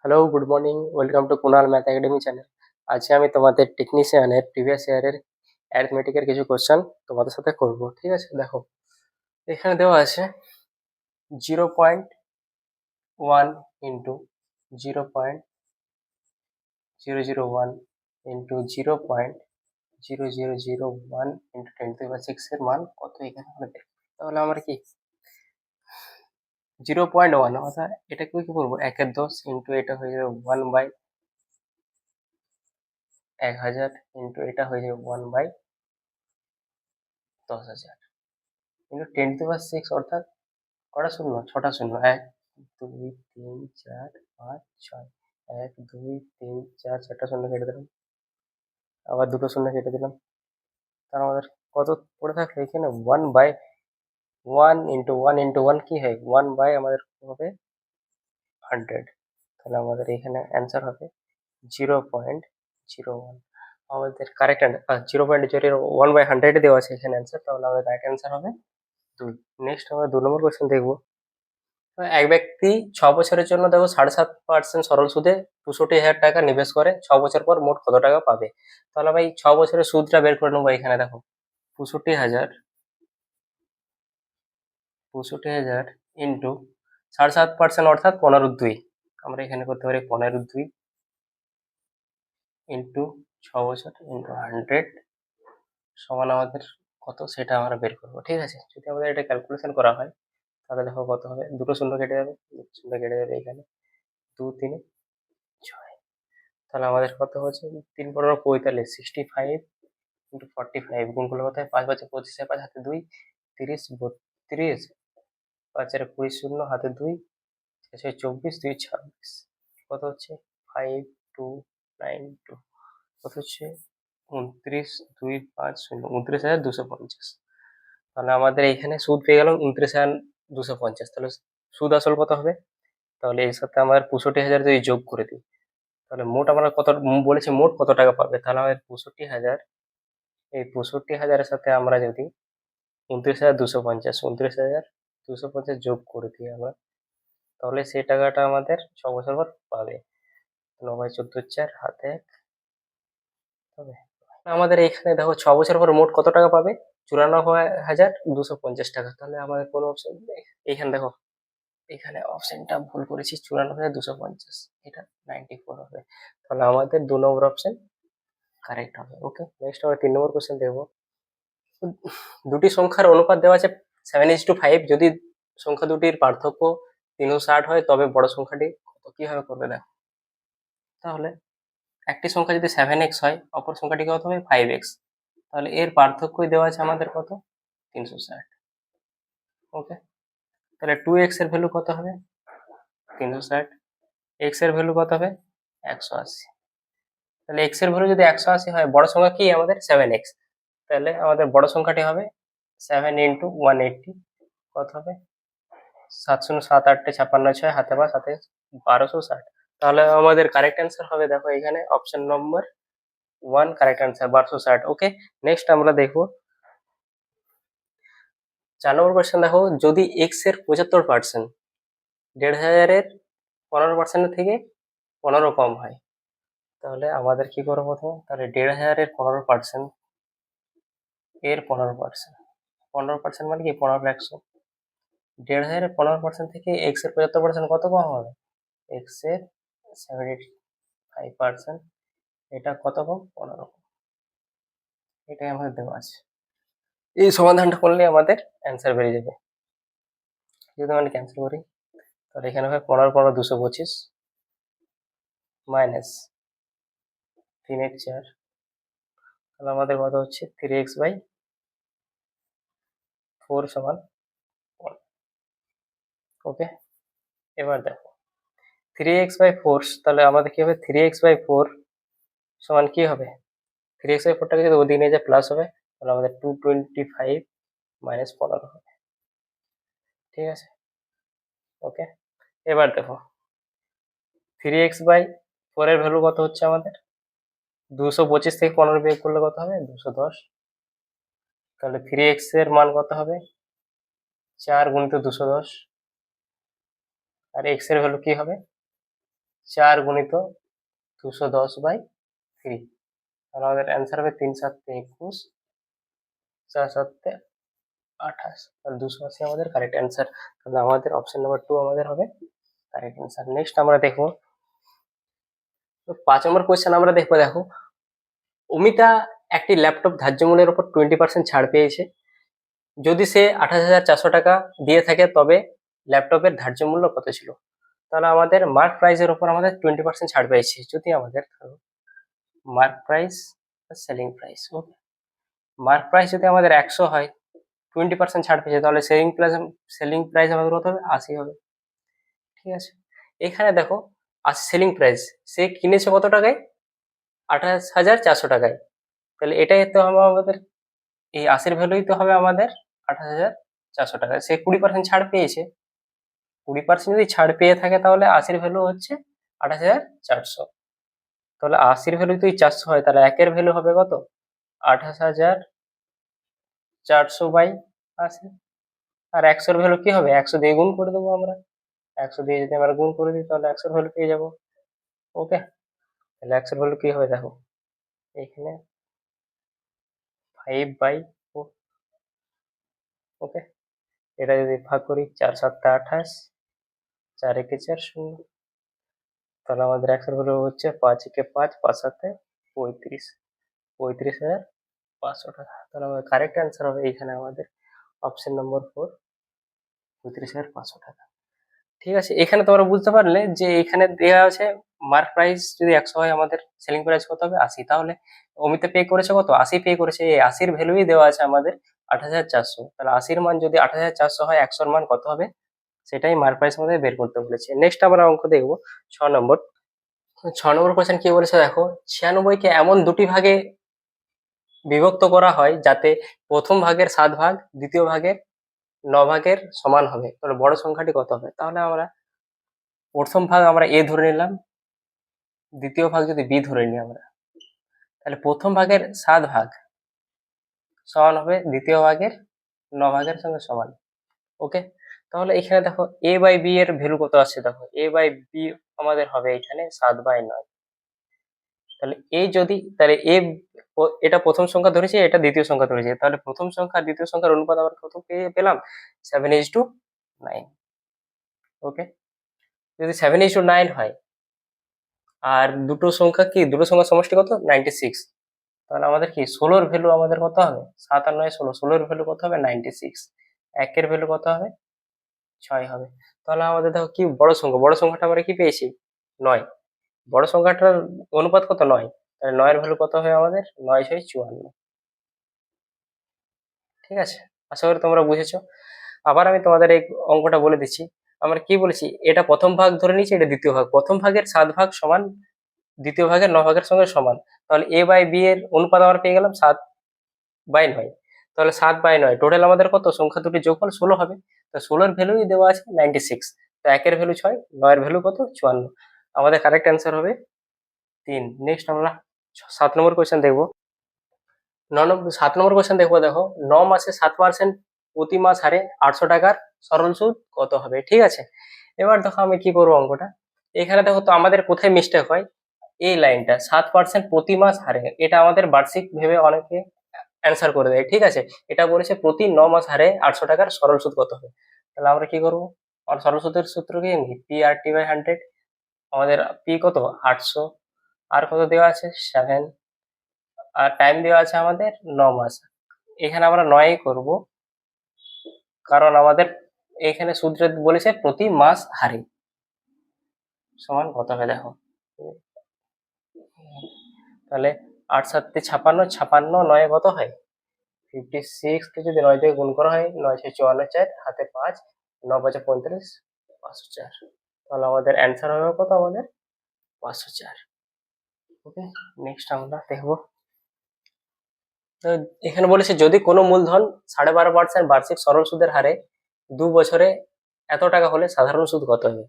Hello, good morning. Welcome to Kunal math academy channel. আজকে আমি তোমাদের টেকনিশিয়ানের প্রিভিয়াস ইয়ারের অ্যারিথমেটিকের কিছু কোশ্চেন তোমাদের সাথে করব। ঠিক আছে, দেখো এখানে দেওয়া আছে 0.1 ইন্টু 0.001 ইন্টু 0.0001 ইন্টু 10⁻6 এর মান কত এখানে আমরা দেখব। তাহলে আমরা কি 0.1 অর্থাৎ এটাকে কি করবো, 1/10 ইন্টু এটা হয়ে যাবে 1/1000 ইন্টু এটা হয়ে যাবে 1/10,000 ইন্টু 10⁻6 অর্থাৎ কটা শূন্য, ছটা শূন্য, 1 2 3 4 5 6, 1 2 3 4 চারটা শূন্য কেটে দিলাম, আবার দুটো শূন্য কেটে দিলাম। তার আমাদের কত পড়ে থাকলো এখানে 1/1 কি হয়, 1 বাই আমাদের হবে 100। তাহলে আমাদের এখানে অ্যান্সার হবে 0.01। আমাদের কারেক্ট 0.01/100 দেওয়া আছে এখানে অ্যান্সার, তাহলে আমাদের রাইট অ্যান্সার হবে 2। নেক্সট আমরা 2 নম্বর কোশ্চেন দেখবো। এক ব্যক্তি 6 বছরের জন্য দেখো 7.5% সরল সুদে ৬৫,০০০ টাকা নিবেশ করে 6 বছর পর মোট কত টাকা পাবে। তাহলে ভাই 6 বছরের সুদটা বের করে নেবো। এখানে দেখো ৬৫,০০০ ইন্টু 7.5% অর্থাৎ 15/2। আমরা এখানে করতে পারি 15/2 ইন্টু 6 বছর ইন্টু 100 সমান আমাদের কত সেটা আমরা বের করবো। ঠিক আছে, যদি আমাদের এটা ক্যালকুলেশন করা হয় তাহলে দেখো কত হবে, দুটো শূন্য কেটে যাবে, শূন্য কেটে যাবে এখানে, 2 3 6। তাহলে আমাদের কত হচ্ছে, 3 × 15 = 45, 65 ইন্টু 45 গুণ করলে কত হয়, 5 × 5 = 25, 5 হাতে 2 30, 32, 5 আর 20 শূন্য হাতে 2 24, 2 26, কত হচ্ছে 5292, কত হচ্ছে 29, 2 5 0, 29,250। তাহলে আমাদের এইখানে সুদ পেয়ে গেলাম 29,250। তাহলে সুদ আসল কত হবে, তাহলে এর সাথে আমার 65,000 যদি যোগ করে দিই তাহলে মোট আমরা কত বলেছি, মোট কত টাকা পাবে। তাহলে আমাদের 65,000, এই 65,000-এর সাথে আমরা যদি 29,250 যোগ করে দিই আমরা, তাহলে সেই টাকাটা আমাদের 6 বছর পর পাবে। 9/14 হাতে 1 হবে। আমাদের এখানে দেখো 6 বছর পর মোট কত টাকা পাবে, 94,250 টাকা। তাহলে আমাদের কোনো অপশন এইখানে দেখো, এখানে অপশনটা ভুল করেছি, 94,250, এটা 94 হবে। তাহলে আমাদের 2 নম্বর অপশন কারেক্ট হবে। ওকে, নেক্সট আমরা 3 নম্বর কোশ্চেন দেখবো। দুটি সংখ্যার অনুপাত দেওয়া আছে 7:5। যদি সংখ্যা দুটির পার্থক্য 360 হয় তবে বড় সংখ্যাটি কত, কিভাবে করবে দেখো। তাহলে একটি সংখ্যা যদি 7x হয়, অপর সংখ্যাটি কত হবে 5x, তাহলে এর পার্থক্যই দেওয়া আছে আমাদের কত, 360। ওকে, তাহলে 2x এর ভ্যালু কত হবে, 360, x এর ভ্যালু কত হবে 180। তাহলে x এর ভ্যালু যদি 180 হয়, বড় সংখ্যা কি আমাদের 7x, তাহলে আমাদের বড় সংখ্যাটি হবে 7 × 180, কত হবে 7 0 7 8 56 6 হাতে 5 হাতে 1260। তাহলে আমাদের কারেক্ট অ্যান্সার হবে, দেখো এখানে অপশন নম্বর 1 কারেক্ট অ্যান্সার 1260। ওকে, নেক্সট আমরা দেখবো 4 নম্বর কোয়েশ্চেন। দেখো যদি x এর 75% 1,500 এর 15% থেকে 15 কম হয়, তাহলে আমাদের কি করবো প্রথমে, তাহলে 1,500 এর 15% এর 15%, 15% মানে কি 15/100, 1,500 এর 15% থেকে x এর 75% কত কম হবে, x এর 75%, এটা কত কম 15 কম, এটাই আমাদের দেওয়া আছে। এই সমাধানটা করলে আমাদের অ্যান্সার বেরিয়ে যাবে। যদি আমরা ক্যান্সেল করি তাহলে এখানে হয় 15 225 মাইনাস 3x 4, তাহলে আমাদের কত হচ্ছে 3x/4 সমান 1। ওকে, এবার দেখো 3x/4, তাহলে আমাদের কি হবে 3x/4 সমান কি হবে, 3x/4টাকে যদি ওদিকে নিয়ে যায় প্লাস হবে, তাহলে আমাদের 225 মাইনাস 15 হবে। ঠিক আছে, ওকে, এবার দেখো 3x/4 এর ভ্যালু কত হচ্ছে আমাদের, 225 থেকে 15 বিয়োগ করলে কত হবে 210। তাহলে 3x এর মান কত হবে 4 × 210, আর x এর ভ্যালু কি হবে 4 × 210/3, তাহলে আমাদের অ্যান্সার হবে 3×7=21, 4×7=28, তাহলে 280 আমাদের কারেক্ট অ্যান্সার। তাহলে আমাদের অপশন নাম্বার 2 আমাদের হবে কারেক্ট অ্যান্সার। নেক্সট আমরা দেখবো 5 নম্বর কোয়েশ্চেন আমরা দেখবো। দেখো, অমিতা একটি ল্যাপটপ ধার্য মূল্যের উপর 20% ছাড় পেয়েছে। যদি সে 28,400 টাকা দিয়ে থাকে তবে ল্যাপটপের ধার্য মূল্য কত ছিল? তাহলে আমাদের মার্ক প্রাইসের উপর আমাদের 20% ছাড় পেয়েছে। যদি আমাদের মার্ক প্রাইস সেলিং প্রাইস, ওকে, মার্ক প্রাইস যদি আমাদের 100 হয়, 20% ছাড় পেয়েছে, তাহলে সেলিং প্রাইস আমাদের কত হবে? 80 হবে। ঠিক আছে, এখানে দেখো সেলিং প্রাইস সে কিনেছে কত টাকায়? 28,400 টাকায়। তাহলে এটাই তো হবে আমাদের, এই 80-র ভ্যালুই তো হবে আমাদের 28,400 টাকা। সে 20% ছাড় পেয়েছে, 20% যদি ছাড় পেয়ে থাকে তাহলে 80-র ভ্যালু হচ্ছে 28,400। তাহলে 80-র ভ্যালু যদি 400 হয়, তাহলে 1-এর ভ্যালু হবে কত? 28,400/80। আর 100-র ভ্যালু কি হবে? 100 দিয়ে গুণ করে দেবো আমরা। 100 দিয়ে যদি আমরা গুণ করে দিই তাহলে 100-র ভ্যালু পেয়ে যাবো। ওকে, তাহলে 100-র ভ্যালু কি হবে দেখো, এখানে 5/4। ওকে, এটা যদি ভাগ করি 4×7=28, 4×1=4, 0, তাহলে আমাদের 100-র ভ্যালু হচ্ছে 5×1=5, 5×7=35, 35,500 টাকা। তাহলে আমাদের কারেক্ট অ্যান্সার হবে এইখানে আমাদের অপশন নম্বর 4, 35,500 টাকা। ঠিক আছে, এখানে তোমরা বুঝতে পারলে যে এখানে দেওয়া আছে মার্ক প্রাইস যদি 100 হয়, আমাদের সেলিং প্রাইস কত হবে? 80। তাহলে অমিতে পে করেছে কত? 80 পে করেছে। এই 80-র ভ্যালুই দেওয়া আছে আমাদের 28,400। তাহলে 80-র মান যদি 28,400 হয়, 100-র মান কত হবে? সেটাই মার্ক প্রাইস আমাদের বের করতে বলেছে। নেক্সট আমরা অঙ্ক দেখবো 6 নম্বর। 6 নম্বর কোয়েশ্চেন কি বলেছে দেখো, 96-কে এমন দুটি ভাগে বিভক্ত করা হয় যাতে প্রথম ভাগের 7 ভাগ দ্বিতীয় ভাগের 9 ভাগের সমান হবে। তাহলে বড় সংখ্যাটি কত হবে? তাহলে আমরা প্রথম ভাগ আমরা এ ধরে নিলাম, দ্বিতীয় ভাগ যদি বি ধরে নিই আমরা, তাহলে প্রথম ভাগের 7 ভাগ সমান হবে দ্বিতীয় ভাগের 9 ভাগের সঙ্গে সমান। ওকে, তাহলে এখানে দেখো a/b এর ভ্যালু কত আছে? দেখো a/b আমাদের হবে এখানে 7/9। তাহলে তাহলে এটা প্রথম সংখ্যা ধরেছে, এটা দ্বিতীয় সংখ্যা ধরেছে, তাহলে প্রথম সংখ্যা আর দ্বিতীয় সংখ্যার অনুপাত আমরা কত পেলাম? 7:9। ওকে, যদি 7:9 হয় আর দুটো সংখ্যার সমষ্টি কত? 96, তাহলে আমাদের কি 16-র ভ্যালু আমাদের কত হবে? 7 আর 9 16, 16-র ভ্যালু কত হবে? 96। 1-এর ভ্যালু কত হবে? 6 হবে। তাহলে আমাদের দেখো কি বড় সংখ্যাটা আমরা কি পেয়েছি? 9। বড় সংখ্যাটার অনুপাত কত? 9। তাহলে 9-এর ভ্যালু কত হবে আমাদের? 9×6=54। ঠিক আছে, আশা করি তোমরা বুঝেছো। আবার আমি তোমাদের এই অঙ্কটা বলে দিচ্ছি। আমরা কি বলেছি? এটা প্রথম ভাগ ধরে নিয়েছি, এটা দ্বিতীয় ভাগ। প্রথম ভাগের 7 ভাগ সমান দ্বিতীয় ভাগের 9 ভাগের সঙ্গে সমান। তাহলে a/b এর অনুপাত আমরা পেয়ে গেলাম 7/9। তাহলে 7/9 টোটাল আমাদের কত? সংখ্যা দুটি যোগফল 16 হবে। তো 16-র ভ্যালুই দেওয়া আছে 96। তো 1-এর ভ্যালু 6, 9-এর ভ্যালু কত? 54। আমাদের কারেক্ট অ্যান্সার হবে 3। নেক্সট আমরা 7 নম্বর কোয়েশ্চেন দেখবো। 7 নম্বর কোয়েশ্চেন দেখবো। দেখো, 9 মাসে 7% প্রতি মাস হারে 800 টাকার সরল সুদ কত হবে? ঠিক আছে, এবার দেখো আমি কি করবো অঙ্কটা। এখানে দেখো তো আমাদের কোথায় মিস্টেক হয়, এই লাইনটা 7% প্রতি মাস হারে, এটা আমাদের বার্ষিক ভেবে অনেকে অ্যান্সার করে দেয়। ঠিক আছে, এটা বলেছে প্রতি 9 মাস হারে 800 টাকার সরল সুদ কত হবে। তাহলে আমরা কি করবো? আর সরল সুদের সূত্র কি জানি? p/r/t/100। আমাদের পি কত? 800। আর কত দেওয়া আছে? 7। আর টাইম দেওয়া আছে আমাদের 9 মাস। এখানে আমরা 9 করব, কারণ আমাদের এখানে সূত্রে বলেছে প্রতি মাস হারে সমান কত হবে। দেখো, তাহলে 8×7=56, 56, 9 কত হয়? 56 কে যদি 9 দিয়ে গুণ করা হয়, 9×6=54, 4 হাতে 5, 9×5=35, 504। তাহলে আমাদের অ্যান্সার হবে কত? আমাদের 504। ওকে, নেক্সট আমরা দেখবো। তো এখানে বলেছে যদি কোনো মূলধন 12.5% বার্ষিক সরল সুদের হারে 2 বছরে এত টাকা হলে সাধারণ সুদ কত হবে?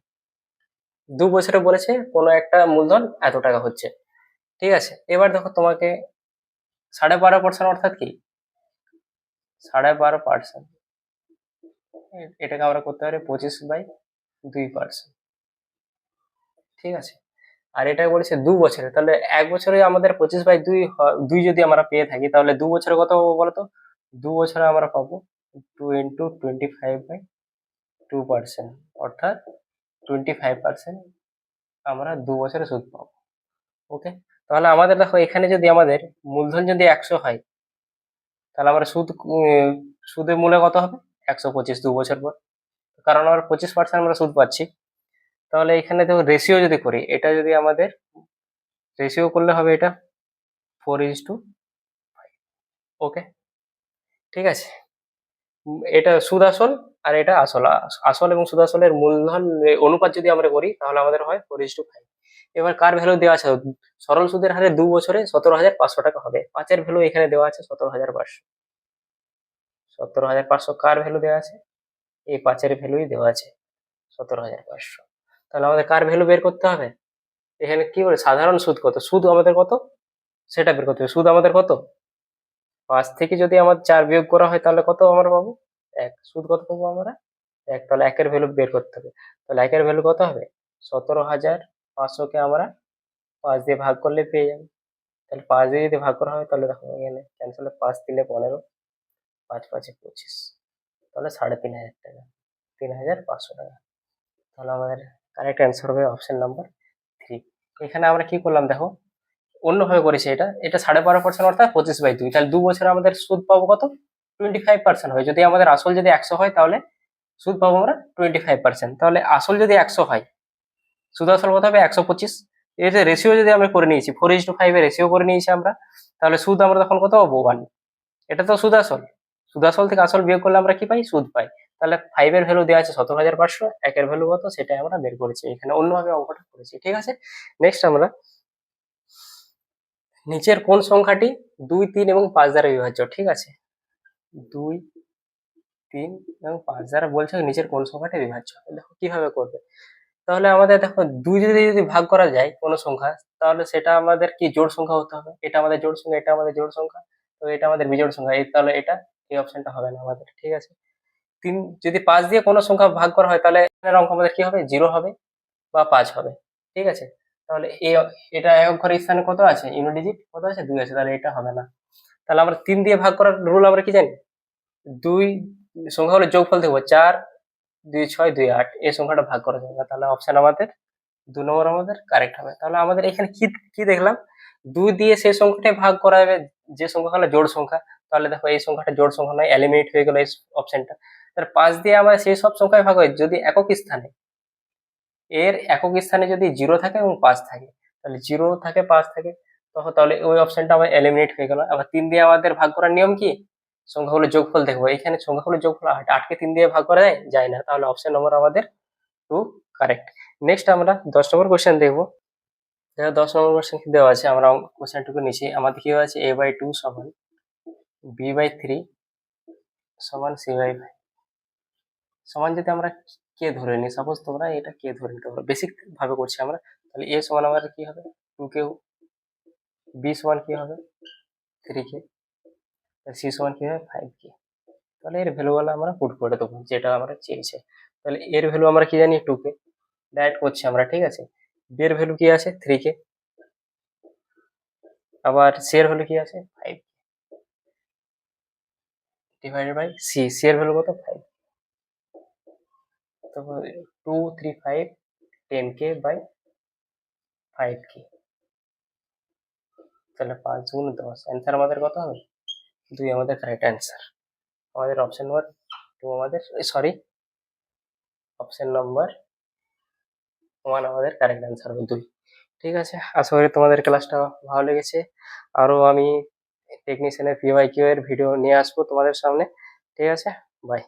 2 বছরে বলেছে কোনো একটা মূলধন এত টাকা হচ্ছে। ঠিক আছে, এবার দেখো তোমাকে 12.5% অর্থাৎ কি? 12.5%, এটাকে আমরা করতে পারি 25/2%। ঠিক আছে, আর এটা বলেছে 2 বছরে, তাহলে 1 বছরে আমাদের 25/2 2 যদি আমরা পেয়ে থাকি, তাহলে 2 বছরে কত পাবো বলতো? 2 বছরে আমরা পাবো 2 × 25/2%, অর্থাৎ 25% আমরা 2 বছরে সুদ পাবো। ওকে, তাহলে আমাদের দেখো এখানে যদি আমাদের মূলধন যদি 100 হয়, তাহলে আমরা সুদের মূল্য কত হবে? 125 2 বছর পর, কারণ আমরা 25% আমরা সুদ পাচ্ছি। তাহলে এখানে দেখো রেশিও যদি করি, এটা যদি আমাদের রেশিও করলে হবে এটা 4:5। ওকে, ঠিক আছে। এটা সুদ আসল, আর এটা আসল। আসল এবং সুদ আসলের মূলধন অনুপাত যদি আমরা করি, তাহলে আমাদের হয় 4:5। এবার কার ভ্যালু দেওয়া আছে? সরল সুদের হারে 2 বছরে 17,500 টাকা হবে। 5-এর ভ্যালু এখানে দেওয়া আছে 17,500। 17,500 কার ভ্যালু দেওয়া আছে? এই 5-এর ভ্যালুই দেওয়া আছে 17,500। তাহলে আমাদের কার ভ্যালু বের করতে হবে? এখানে কি করে সাধারণ সুদ কত, সুদ আমাদের কত সেটা বের করতে হবে। সুদ আমাদের কত? 5 থেকে যদি আমার 4 বিয়োগ করা হয়, তাহলে কত আমরা পাবো? 1। সুদ কত পাবো আমরা? 1। তাহলে 1-এর ভ্যালু বের করতে হবে। তাহলে 1-এর ভ্যালু কত হবে? 17,500 কে আমরা 5 দিয়ে ভাগ করলে পেয়ে যাবো। তাহলে 5 দিয়ে যদি ভাগ করা হয়, তাহলে দেখো এখানে ক্যান্সেল, 5 3 15, 5 5 25, তাহলে 3,500 টাকা, 3,500 টাকা। তাহলে আমাদের কারেক্ট অ্যান্সার হবে অপশন নাম্বার 3। এখানে আমরা কি করলাম দেখো, অন্যভাবে করেছি। এটা 12.5%, অর্থাৎ 25/2। তাহলে 2 বছরে আমাদের সুদ পাবো কত? 25% হয়। যদি আমাদের আসল যদি 100 হয়, তাহলে সুদ পাবো আমরা 25%। তাহলে আসল যদি 100 হয়, সুদ আসল কত হবে? 125। এই যে রেশিও যদি আমরা করে নিয়েছি, 4:5 এর রেশিও করে নিয়েছি আমরা, তাহলে সুদ আমরা তখন কত পাবো? 1। এটা তো সুদ আসল। সুদ আসল থেকে আসল বিয়োগ করলে আমরা কি পাই? সুদ পাই। তাহলে 5 এর ভ্যালু দেওয়া আছে 17,500, 1 এর ভ্যালু কত সেটাই আমরা বের করেছি। এখানে অন্যভাবে অঙ্কটা করেছি, ঠিক আছে। নেক্সট আমরা নিচের কোন সংখ্যাটি 2, 3 এবং 5 দ্বারা বিভাজ্য? ঠিক আছে, 2, 3 এবং 5 দ্বারা বলছে নিচের কোন সংখ্যাটি বিভাজ্য। দেখো কিভাবে করবে। তাহলে আমাদের দেখো 2 যদি ভাগ করা যায় কোনো সংখ্যা, তাহলে সেটা আমাদের কি জোড় সংখ্যা হতে হবে। এটা আমাদের জোড় সংখ্যা, এটা আমাদের জোড় সংখ্যা, তো এটা আমাদের বিজোড় সংখ্যা। তাহলে এটা এই অপশনটা হবে না আমাদের, ঠিক আছে। 3 যদি 5 দিয়ে কোনো সংখ্যা ভাগ করা হয়, তাহলে এর অঙ্ক আমাদের কি হবে? 0 হবে বা 5 হবে, ঠিক আছে। তাহলে এটা একক ঘরের স্থানে কত আছে? ইউনিট ডিজিট কত আছে? 2 আছে, তাহলে এটা হবে না। তাহলে আমরা 3 দিয়ে ভাগ করার রুল আমরা কি জানি? 2 সংখ্যা হলে যোগফল দেখবো, 4 2 6 2 8, এই সংখ্যাটা ভাগ করা যাবে না। তাহলে অপশন আমাদের 2 নম্বর আমাদের কারেক্ট হবে। তাহলে আমাদের এখানে কি কি দেখলাম? 2 দিয়ে সেই সংখ্যাটাই ভাগ করা যাবে যে সংখ্যাগুলো জোড় সংখ্যা। তাহলে দেখো এই সংখ্যাটা জোড় সংখ্যা নয়, এলিমিনেট হয়ে গেল এই অপশনটা। তাহলে 5 দিয়ে আমরা সেই সব সংখ্যায় ভাগ হয় যদি একক স্থানে, এর একক স্থানে যদি 0 থাকে এবং 5 থাকে, তাহলে 0 থাকে 5 থাকে, তখন তাহলে ওই অপশনটা আমার এলিমিনেট হয়ে গেল। আবার 3 দিয়ে আমাদের ভাগ করার নিয়ম কি? সংখ্যাগুলো যোগফল দেখবো। এখানে সংখ্যাগুলো যোগফল 8, 8 কে 3 দিয়ে ভাগ করা যায় না। তাহলে অপশন নম্বর আমাদের 2 কারেক্ট। নেক্সট আমরা 10 নম্বর কোশ্চেন দেখবো। দেখো 10 নম্বর কোশ্চেন কি দেওয়া আছে, আমরা কোশ্চেনটুকু নিচে আমাদের কি আছে? a/2 সমান b/3 সমান c/5 সমান যদি আমরা কে ধরে নিই, সাপোজ তোমরা এটা কে ধরে নিতে পারো, বেসিক ভাবে করছি আমরা। তাহলে a সমান আমাদের কি হবে? 2k, b সমান কি হবে? 3k, c সমান কি হবে? 5k। তাহলে এর ভ্যালুগুলো আমরা পুট করে দেবো যেটা আমরা চেয়েছি। তাহলে এর ভ্যালু আমরা কি জানি? 2k, ডাইরেক্ট করছি আমরা, ঠিক আছে। b এর ভ্যালু কি আছে? 3k, আবার c এর ভ্যালু কি আছে? 5 ডিভাইডেড বাই c, c এর ভ্যালু কত? 5। তো 2 3 5 10k বাই 5k, তাহলে 5 গুণ 10, অ্যান্সার আমাদের কত হবে? 2 আমাদের কারেক্ট অ্যান্সার। আমাদের অপশন নম্বর 2 আমাদের, সরি, অপশন নম্বর 1 আমাদের কারেক্ট অ্যান্সার হবে 2। ঠিক আছে, আশা করি তোমাদের ক্লাসটা ভালো লেগেছে। আরো আমি টেকনিশিয়ানের PYQ এর ভিডিও নিয়ে আসবো তোমাদের সামনে, ঠিক আছে। বাই।